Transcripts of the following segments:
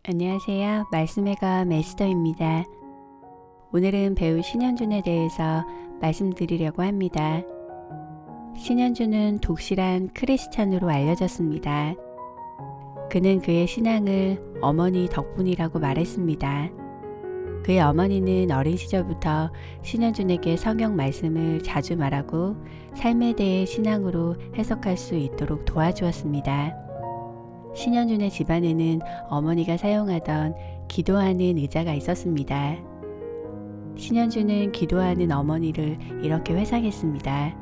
안녕하세요. 말씀의 검 에스더입니다. 오늘은 배우 신현준에 대해서 말씀드리려고 합니다. 신현준은 독실한 크리스찬으로 알려졌습니다. 그는 그의 신앙을 어머니 덕분이라고 말했습니다. 그의 어머니는 어린 시절부터 신현준에게 성경 말씀을 자주 말하고 삶에 대해 신앙으로 해석할 수 있도록 도와주었습니다. 신현준의 집안에는 어머니가 사용하던 기도하는 의자가 있었습니다. 신현준은 기도하는 어머니를 이렇게 회상했습니다.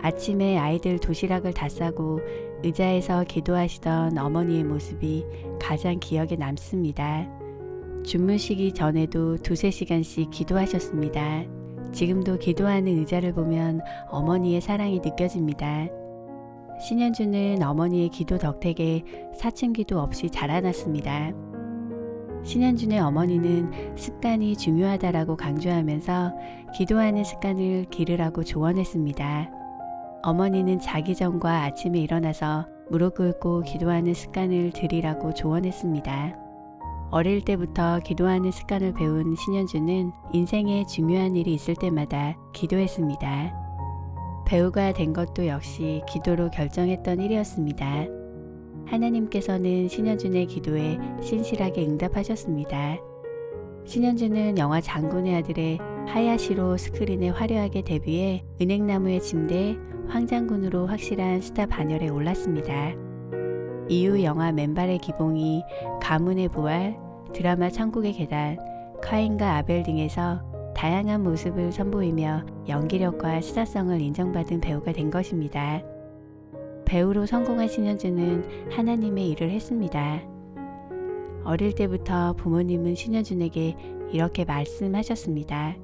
아침에 아이들 도시락을 다 싸고 의자에서 기도하시던 어머니의 모습이 가장 기억에 남습니다. 주무시기 전에도 2~3시간씩 기도하셨습니다. 지금도 기도하는 의자를 보면 어머니의 사랑이 느껴집니다. 신현준은 어머니의 기도 덕택에 사춘기도 없이 자라났습니다. 신현준의 어머니는 습관이 중요하다라고 강조하면서 기도하는 습관을 기르라고 조언했습니다. 어머니는 자기 전과 아침에 일어나서 무릎 꿇고 기도하는 습관을 들이라고 조언했습니다. 어릴 때부터 기도하는 습관을 배운 신현준은 인생에 중요한 일이 있을 때마다 기도했습니다. 배우가 된 것도 역시 기도로 결정했던 일이었습니다. 하나님께서는 신현준의 기도에 신실하게 응답하셨습니다. 신현준은 영화 장군의 아들의 하야시로 스크린에 화려하게 데뷔해 은행나무의 침대, 황장군으로 확실한 스타 반열에 올랐습니다. 이후 영화 맨발의 기봉이, 가문의 부활, 드라마 천국의 계단, 카인과 아벨 등에서 다양한 모습을 선보이며 연기력과 스타성을 인정받은 배우가 된 것입니다. 배우로 성공한 신현준은 하나님의 일을 했습니다. 어릴 때부터 부모님은 신현준에게 이렇게 말씀하셨습니다.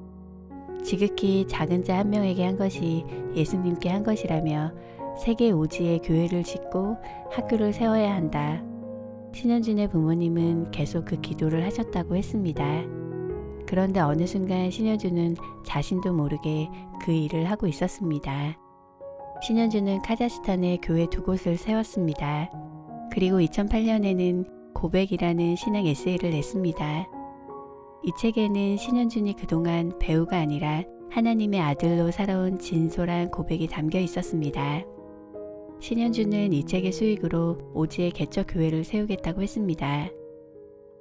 지극히 작은 자 한 명에게 한 것이 예수님께 한 것이라며 세계 오지에 교회를 짓고 학교를 세워야 한다. 신현준의 부모님은 계속 그 기도를 하셨다고 했습니다. 그런데 어느 순간 신현준은 자신도 모르게 그 일을 하고 있었습니다. 신현준은 카자흐스탄에 교회 2곳을 세웠습니다. 그리고 2008년에는 고백이라는 신앙 에세이를 냈습니다. 이 책에는 신현준이 그동안 배우가 아니라 하나님의 아들로 살아온 진솔한 고백이 담겨 있었습니다. 신현준은 이 책의 수익으로 오지의 개척 교회를 세우겠다고 했습니다.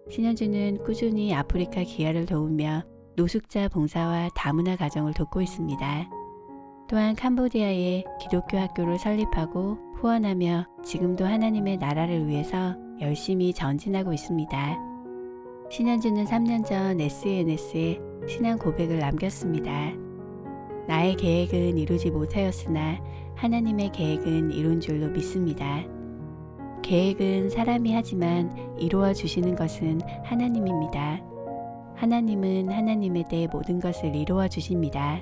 신현준은 꾸준히 아프리카 기아를 도우며 노숙자 봉사와 다문화 가정을 돕고 있습니다. 또한 캄보디아에 기독교 학교를 설립하고 후원하며 지금도 하나님의 나라를 위해서 열심히 전진하고 있습니다. 신현준은 3년 전 SNS에 신앙 고백을 남겼습니다. 나의 계획은 이루지 못하였으나 하나님의 계획은 이룬 줄로 믿습니다. 계획은 사람이 하지만 이루어 주시는 것은 하나님입니다. 하나님은 하나님의 때 모든 것을 이루어 주십니다.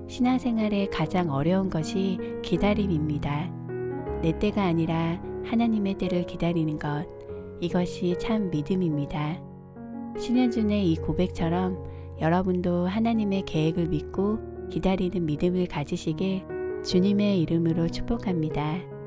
신앙생활의 가장 어려운 것이 기다림입니다. 내 때가 아니라 하나님의 때를 기다리는 것, 이것이 참 믿음입니다. 신현준의 이 고백처럼 여러분도 하나님의 계획을 믿고 기다리는 믿음을 가지시길 주님의 이름으로 축복합니다.